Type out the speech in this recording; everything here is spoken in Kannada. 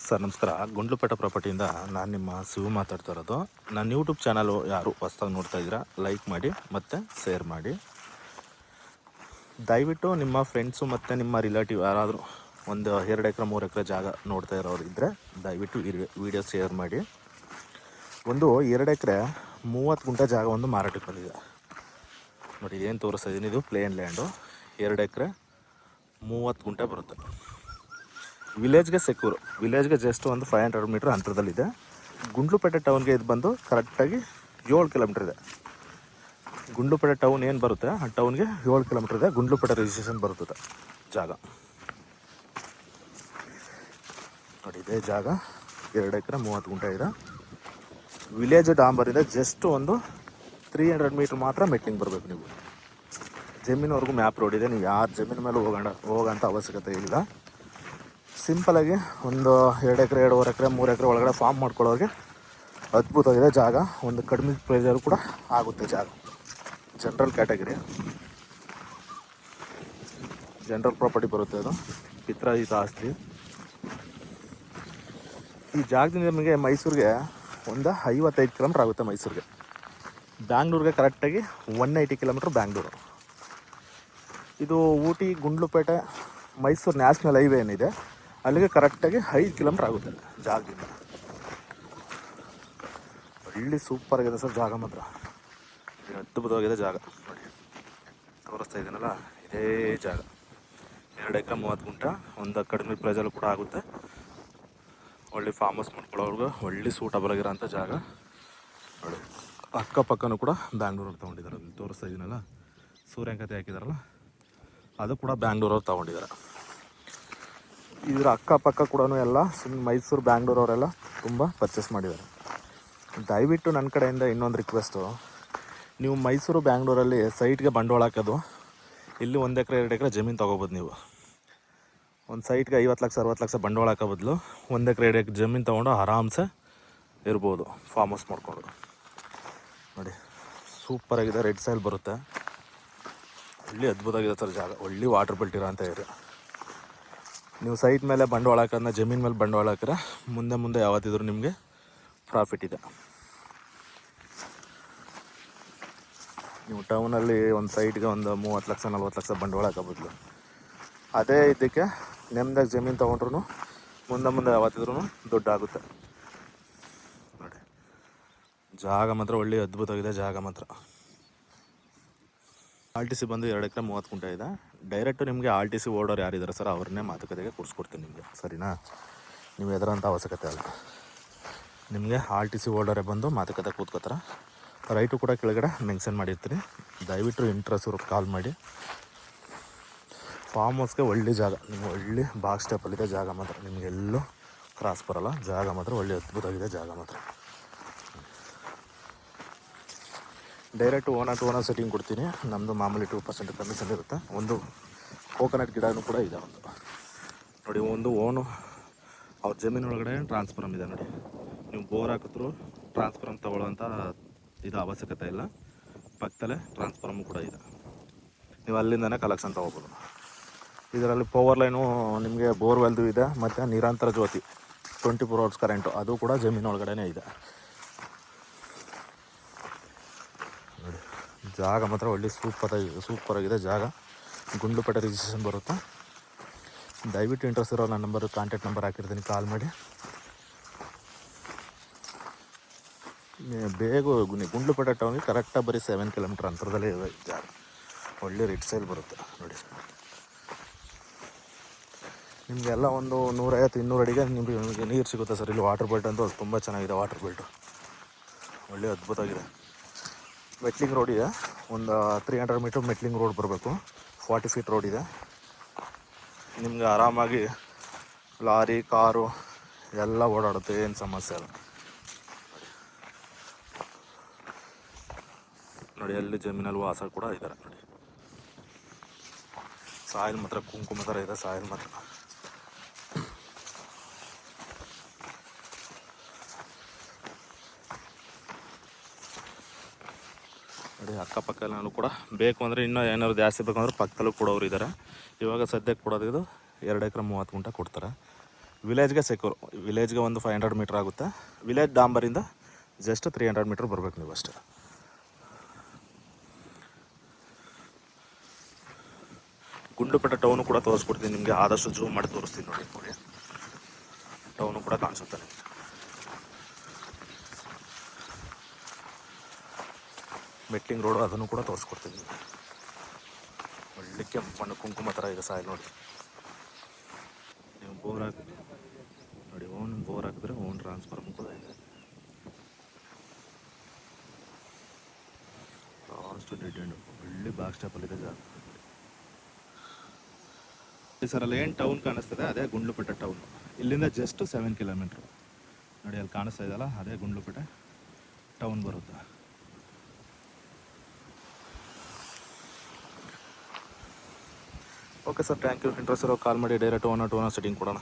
ಸರ್ ನಮಸ್ಕಾರ. ಗುಂಡ್ಲುಪೇಟೆ ಪ್ರಾಪರ್ಟಿಯಿಂದ ನಾನು ನಿಮ್ಮ ಶಿವು ಮಾತಾಡ್ತಾ ಇರೋದು. ನನ್ನ ಯೂಟ್ಯೂಬ್ ಚಾನಲು ಯಾರು ಹೊಸ್ದಾಗಿ ನೋಡ್ತಾ ಇದ್ದೀರಾ ಲೈಕ್ ಮಾಡಿ ಮತ್ತು ಶೇರ್ ಮಾಡಿ. ದಯವಿಟ್ಟು ನಿಮ್ಮ ಫ್ರೆಂಡ್ಸು ಮತ್ತು ನಿಮ್ಮ ರಿಲೇಟಿವ್ ಯಾರಾದರೂ ಒಂದು 2 ಎಕರೆ 3 ಎಕರೆ ಜಾಗ ನೋಡ್ತಾ ಇರೋರು ಇದ್ದರೆ ದಯವಿಟ್ಟು ಈ ವಿಡಿಯೋ ಶೇರ್ ಮಾಡಿ. ಒಂದು 2 ಎಕರೆ 30 ಗುಂಟೆ ಜಾಗ ಒಂದು ಮಾರಾಟಕ್ಕೆ ಬಂದಿದೆ ನೋಡಿ. ಏನು ತೋರಿಸ್ತಾ ಇದ್ದೀನಿ, ಇದು ಪ್ಲೇನ್ ಲ್ಯಾಂಡು. 2 ಎಕರೆ 30 ಗುಂಟೆ ಬರುತ್ತೆ. ವಿಲೇಜ್ಗೆ ಸೆಕ್ಯೂರ್, ವಿಲೇಜ್ಗೆ ಜಸ್ಟ್ ಒಂದು 500 ಮೀಟ್ರ್ ಅಂತರದಲ್ಲಿದೆ. ಗುಂಡ್ಲುಪೇಟೆ ಟೌನ್ಗೆ ಇದು ಬಂದು ಕರೆಕ್ಟಾಗಿ 7 ಕಿಲೋಮೀಟ್ರ್ ಇದೆ. ಗುಂಡ್ಲುಪೇಟೆ ಟೌನ್ ಏನು ಬರುತ್ತೆ ಆ ಟೌನ್ಗೆ 7 ಕಿಲೋಮೀಟ್ರ್ ಇದೆ. ಗುಂಡ್ಲುಪೇಟೆ ರಿಜಿಸ್ಟ್ರೇಷನ್ ಬರುತ್ತದೆ ಜಾಗ ನೋಡಿ. ಇದೇ ಜಾಗ 2 ಎಕರೆ 30 ಗುಂಟೆ ಇದೆ. ವಿಲೇಜ್ ಡಾಂಬರಿಂದ ಜಸ್ಟ್ ಒಂದು 300 ಮೀಟ್ರ್ ಮಾತ್ರ ಮೆಟ್ಲಿಂಗ್ ಬರಬೇಕು. ನೀವು ಜಮೀನವರೆಗೂ ಮ್ಯಾಪ್ ರೋಡ್ ಇದೆ. ನೀವು ಯಾರು ಜಮೀನು ಮೇಲೆ ಹೋಗೋಂಥ ಅವಶ್ಯಕತೆ ಇಲ್ಲ. ಸಿಂಪಲಾಗಿ ಒಂದು 2 ಎಕರೆ 2.5 ಎಕರೆ 3 ಎಕರೆ ಒಳಗಡೆ ಫಾರ್ಮ್ ಮಾಡ್ಕೊಳ್ಳೋರಿಗೆ ಅದ್ಭುತವಾಗಿದೆ ಜಾಗ. ಒಂದು ಕಡಿಮೆ ಪ್ರೈಸಲ್ಲಿ ಕೂಡ ಆಗುತ್ತೆ ಜಾಗ. ಜನರಲ್ ಕ್ಯಾಟಗರಿ, ಜನರಲ್ ಪ್ರಾಪರ್ಟಿ ಬರುತ್ತೆ. ಅದು ಪಿತ್ರಾಜಿತ ಆಸ್ತಿ. ಈ ಜಾಗದಿಂದ ನಿಮಗೆ ಮೈಸೂರಿಗೆ ಒಂದು 55 ಕಿಲೋಮೀಟ್ರ್ ಆಗುತ್ತೆ. ಮೈಸೂರಿಗೆ, ಬ್ಯಾಂಗ್ಳೂರಿಗೆ ಕರೆಕ್ಟಾಗಿ 180 ಕಿಲೋಮೀಟ್ರ್ ಬ್ಯಾಂಗ್ಳೂರು. ಇದು ಊಟಿ ಗುಂಡ್ಲುಪೇಟೆ ಮೈಸೂರು ನ್ಯಾಷನಲ್ ಹೈವೇ ಏನಿದೆ ಅಲ್ಲಿಗೆ ಕರೆಕ್ಟಾಗಿ 5 ಕಿಲೋಮೀಟ್ರ್ ಆಗುತ್ತೆ ಜಾಗದಿಂದ. ಒಳ್ಳೆ ಸೂಪರ್ ಆಗಿದೆ ಸರ್ ಜಾಗ ಮಾತ್ರ. ಅದ್ಭುತವಾಗಿದೆ ಜಾಗ ನೋಡಿ. ತೋರಿಸ್ತಾ ಇದ್ದೀನಲ್ಲ, ಇದೇ ಜಾಗ 2 ಎಕರೆ 30 ಗುಂಟೆ. ಒಂದು ಕಡಿಮೆ ಪ್ರೈಸಲ್ಲೂ ಕೂಡ ಆಗುತ್ತೆ. ಒಳ್ಳೆ ಫಾರ್ಮ್ ಹೌಸ್ ಮಾಡ್ಕೊಳ್ಳೋರ್ಗು ಒಳ್ಳೆ ಸೂಟಬಲ್ ಆಗಿರೋಂಥ ಜಾಗ ನೋಡಿ. ಅಕ್ಕಪಕ್ಕನೂ ಕೂಡ ಬ್ಯಾಂಗ್ಳೂರವ್ರು ತೊಗೊಂಡಿದ್ದಾರೆ. ಅಲ್ಲಿ ತೋರಿಸ್ತಾ ಇದ್ದೀನಲ್ಲ, ಸೂರ್ಯಂಕತೆ ಹಾಕಿದಾರಲ್ಲ, ಅದು ಕೂಡ ಬ್ಯಾಂಗ್ಳೂರವ್ರು ತೊಗೊಂಡಿದ್ದಾರೆ. ಇದರ ಅಕ್ಕಪಕ್ಕ ಕೂಡ ಎಲ್ಲ ಮೈಸೂರು ಬ್ಯಾಂಗ್ಳೂರವರೆಲ್ಲ ತುಂಬ ಪರ್ಚೇಸ್ ಮಾಡಿದ್ದಾರೆ. ದಯವಿಟ್ಟು ನನ್ನ ಕಡೆಯಿಂದ ಇನ್ನೊಂದು ರಿಕ್ವೆಸ್ಟು, ನೀವು ಮೈಸೂರು ಬ್ಯಾಂಗ್ಳೂರಲ್ಲಿ ಸೈಟ್ಗೆ ಬಂಡವಾಳ ಹಾಕೋದು, ಇಲ್ಲಿ 1 ಎಕರೆ 2 ಎಕರೆ ಜಮೀನು ತೊಗೋಬೋದು. ನೀವು ಒಂದು ಸೈಟ್ಗೆ 50 ಲಕ್ಷ 60 ಲಕ್ಷ ಬಂಡವಾಳ ಹಾಕೋ ಬದಲು 1 ಎಕರೆ 2 ಎಕರೆ ಜಮೀನು ತೊಗೊಂಡು ಆರಾಮ್ಸೆ ಇರ್ಬೋದು, ಫಾರ್ಮ್ ಹೌಸ್ ಮಾಡ್ಕೊಂಡು ನೋಡಿ. ಸೂಪರಾಗಿದೆ, ರೆಡ್ ಸೈಲ್ ಬರುತ್ತೆ. ಒಳ್ಳೆ ಅದ್ಭುತವಾಗಿದೆ ಸರ್ ಜಾಗ. ಒಳ್ಳೆ ವಾಟರ್ ಬೆಲ್ಟ್ ಇರೋ ಅಂತ ಏರಿಯಾ. ನೀವು ಸೈಟ್ ಮೇಲೆ ಬಂಡವಾಳ ಹಾಕೋದನ್ನ ಜಮೀನ್ ಮೇಲೆ ಬಂಡವಾಳ ಹಾಕಿದ್ರೆ ಮುಂದೆ ಯಾವತ್ತಿದ್ರೂ ನಿಮಗೆ ಪ್ರಾಫಿಟ್ ಇದೆ. ನೀವು ಟೌನಲ್ಲಿ ಒಂದು ಸೈಟ್ಗೆ ಒಂದು 30 ಲಕ್ಷ 40 ಲಕ್ಷ ಬಂಡವಾಳ ಹಾಕೋಬದ್ಲು ಅದೇ ಇದಕ್ಕೆ ನೆಮ್ಮದಿಯಾಗಿ ಜಮೀನು ತೊಗೊಂಡ್ರು ಮುಂದೆ ಯಾವತ್ತಿದ್ರೂ ದುಡ್ಡು ಆಗುತ್ತೆ ನೋಡಿ. ಜಾಗ ಮಾತ್ರ ಒಳ್ಳೆ ಅದ್ಭುತವಾಗಿದೆ ಜಾಗ ಮಾತ್ರ. RTC ಬಂದು 2 ಎಕರೆ 30 ಗುಂಟೆ ಇದೆ. ಡೈರೆಕ್ಟು ನಿಮಗೆ RTC ಓಡೋರು ಯಾರಿದ್ದಾರೆ ಸರ್ ಅವ್ರನ್ನೇ ಮಾತುಕತೆಗೆ ಕೂರಿಸ್ಕೊಡ್ತೀನಿ ನಿಮಗೆ, ಸರಿನಾ? ನೀವು ಎದರಂಥ ಅವಶ್ಯಕತೆ ಅಲ್ಲ. ನಿಮಗೆ RTC ಓಡೋರೇ ಬಂದು ಮಾತುಕತೆ ಕೂತ್ಕೋತಾರೆ. ರೈಟು ಕೂಡ ಕೆಳಗಡೆ ಮೆನ್ಷನ್ ಮಾಡಿರ್ತೀನಿ. ದಯವಿಟ್ಟು ಇಂಟ್ರೆಸ್ಟ್ ಇರೋರು ಕಾಲ್ ಮಾಡಿ. ಫಾರ್ಮ್ ಹೌಸ್ಗೆ ಒಳ್ಳೆ ಜಾಗ, ನಿಮ್ಗೆ ಒಳ್ಳೆ ಬಾಕ್ಸ್ ಸ್ಟೆಪ್ಪಲ್ಲಿದೆ ಜಾಗ ಮಾತ್ರ. ನಿಮಗೆಲ್ಲೂ ಕ್ರಾಸ್ ಬರೋಲ್ಲ. ಜಾಗ ಮಾತ್ರ ಒಳ್ಳೆ ಅದ್ಭುತವಾಗಿದೆ ಜಾಗ ಮಾತ್ರ. Direct owner to owner setting ಕೊಡ್ತೀನಿ. ನಮ್ಮದು ಮಾಮೂಲಿ 2% ಕಮಿಷನ್ ಇರುತ್ತೆ. ಒಂದು ಕೋಕೋನಟ್ ಗಿಡನೂ ಕೂಡ ಇದೆ ಒಂದು ನೋಡಿ. ಒಂದು ಓನು ಅವ್ರ ಜಮೀನೊಳಗಡೆ ಟ್ರಾನ್ಸ್ಫಾರಮ್ ಇದೆ ನೋಡಿ. ನೀವು ಬೋರ್ ಹಾಕಿದ್ರು ಟ್ರಾನ್ಸ್ಫಾರಮ್ ತೊಗೊಳ್ಳೋಂಥ ಇದು ಅವಶ್ಯಕತೆ ಇಲ್ಲ. ಪಕ್ಕದಲ್ಲೇ ಟ್ರಾನ್ಸ್ಫಾರಮು ಕೂಡ ಇದೆ. ನೀವು ಅಲ್ಲಿಂದನೇ ಕಲೆಕ್ಷನ್ ತೊಗೋಬೋದು. ಇದರಲ್ಲಿ ಪವರ್ ಲೈನು ನಿಮಗೆ ಬೋರ್ವೆಲ್ದು ಇದೆ, ಮತ್ತು ನಿರಂತರ ಜ್ಯೋತಿ 24 hours ಕರೆಂಟು ಅದು ಕೂಡ ಜಮೀನೊಳಗಡೆ ಇದೆ ನೋಡಿ. ಜಾಗ ಮಾತ್ರ ಒಳ್ಳೆ ಸೂಪರಾಗಿದೆ ಜಾಗ. ಗುಂಡ್ಲುಪೇಟೆ ರಿಜಿಸ್ಟ್ರೇಷನ್ ಬರುತ್ತೆ. ದಯವಿಟ್ಟು ಇಂಟ್ರೆಸ್ಟ್ ಇರೋ ನನ್ನ ನಂಬರ್ ಕಾಂಟ್ಯಾಕ್ಟ್ ನಂಬರ್ ಹಾಕಿರ್ತೀನಿ, ಕಾಲ್ ಮಾಡಿ. ಬೇಗ ಗುಂಡ್ಲುಪೇಟೆ ಟೌನ್ಗೆ ಕರೆಕ್ಟಾಗಿ ಬರೀ 7 ಕಿಲೋಮೀಟ್ರ್ ಅಂತರದಲ್ಲೇ ಇದೆ ಜಾಗ. ಒಳ್ಳೆ ರೆಡ್ ಸೈಲ್ ಬರುತ್ತೆ ನೋಡಿ. ನಿಮಗೆಲ್ಲ ಒಂದು 150-200 ಅಡಿಗೆ ನಿಮಗೆ ನೀರು ಸಿಗುತ್ತೆ ಸರ್. ಇಲ್ಲಿ ವಾಟರ್ ಬೆಲ್ಟ್ ಅಂತೂ ತುಂಬ ಚೆನ್ನಾಗಿದೆ. ವಾಟರ್ ಬೆಲ್ಟು ಒಳ್ಳೆ ಅದ್ಭುತವಾಗಿದೆ. ಮೆಟ್ಲಿಂಗ್ ರೋಡ್ ಇದೆ. ಒಂದು 300 ಮೀಟ್ರ್ ಮೆಟ್ಲಿಂಗ್ ರೋಡ್ ಬರಬೇಕು. 40 ಫೀಟ್ ರೋಡ್ ಇದೆ. ನಿಮ್ಗೆ ಆರಾಮಾಗಿ ಲಾರಿ ಕಾರು ಎಲ್ಲ ಓಡಾಡುತ್ತೆ, ಏನು ಸಮಸ್ಯೆ ಇಲ್ಲ ನೋಡಿ. ಅಲ್ಲಿ ಜಮೀನಲ್ಲಿ ವಾಸ ಕೂಡ ಇದ್ದಾರೆ ನೋಡಿ. ಸಾಯಿಲ್ ಮಾತ್ರ ಕುಂಕುಮ ಥರ ಇದೆ ಸಾಯಿಲ್ ಮಾತ್ರ. ನೋಡಿ ಅಕ್ಕಪಕ್ಕಲ್ಲೂ ಕೂಡ ಬೇಕು ಅಂದರೆ ಇನ್ನೂ ಏನಾದ್ರು ಜಾಸ್ತಿ ಬೇಕಂದ್ರೆ ಪಕ್ಕದಲ್ಲೂ ಕೊಡೋರು ಇದ್ದಾರೆ. ಇವಾಗ ಸದ್ಯಕ್ಕೆ ಕೊಡೋದು ಇದು 2 ಎಕರೆ 30 ಗುಂಟೆ ಕೊಡ್ತಾರೆ. ವಿಲೇಜ್ಗೆ ಸೆಕ್ಯೂರ್. ವಿಲೇಜ್ಗೆ ಒಂದು 500 ಮೀಟ್ರ್ ಆಗುತ್ತೆ. ವಿಲೇಜ್ ಡಾಂಬರಿಂದ ಜಸ್ಟ್ 300 ಮೀಟ್ರ್ ಬರ್ಬೇಕು ನೀವು ಅಷ್ಟೇ. ಗುಂಡ್ಲುಪೇಟೆ ಟೌನು ಕೂಡ ತೋರಿಸ್ಕೊಡ್ತೀನಿ ನಿಮಗೆ. ಆದಷ್ಟು ಜೂಮ್ ಮಾಡಿ ತೋರಿಸ್ತೀನಿ ನೋಡಿ. ಟೌನು ಕೂಡ ಕಾಣಿಸುತ್ತೆ ನಿಮಗೆ. ಮೆಟ್ಲಿಂಗ್ ರೋಡು ಅದನ್ನು ಕೂಡ ತೋರಿಸ್ಕೊಡ್ತೀನಿ ನಿಮಗೆ. ಒಳ್ಳೆ ಕೆಂಪು ಮಣ್ಣು ಕುಂಕುಮ ಥರ ಇದೆ ಸಾಯಿಲ್ ನೋಡಿ. ನೀವು ಬೋರ್ ಹಾಕಿ ನೋಡಿ, ಬೋರ್ ಹಾಕಿದ್ರೆ ಓನ್ ಟ್ರಾನ್ಸ್ಫಾರ್ಮ್ ಕೂಡ ಇದೆ. ಲಾಸ್ಟ್ ಡೆಡ್ ಎಂಡು ಒಳ್ಳೆ ಬ್ಯಾಕ್ ಸ್ಟೆಪ್ಪಲ್ಲಿದೆ ಜಾಗ. ಸರ್ ಅಲ್ಲಿ ಏನು ಟೌನ್ ಕಾಣಿಸ್ತದೆ ಅದೇ ಗುಂಡ್ಲುಪೇಟೆ ಟೌನ್. ಇಲ್ಲಿಂದ ಜಸ್ಟ್ 7 ಕಿಲೋಮೀಟ್ರು ನೋಡಿ. ಅಲ್ಲಿ ಕಾಣಿಸ್ತಾ ಇದೆಯಲ್ಲ ಅದೇ ಗುಂಡ್ಲುಪೇಟೆ ಟೌನ್ ಬರುತ್ತೆ. Okay sir, thank you. Interest ಇರೋ ಕಾಲ್ ಮಾಡಿ. ಡೈರೆಕ್ಟ್ ಓನರ್ ಸೆಟ್ಟಿಂಗ್ ಕೊಡೋಣ.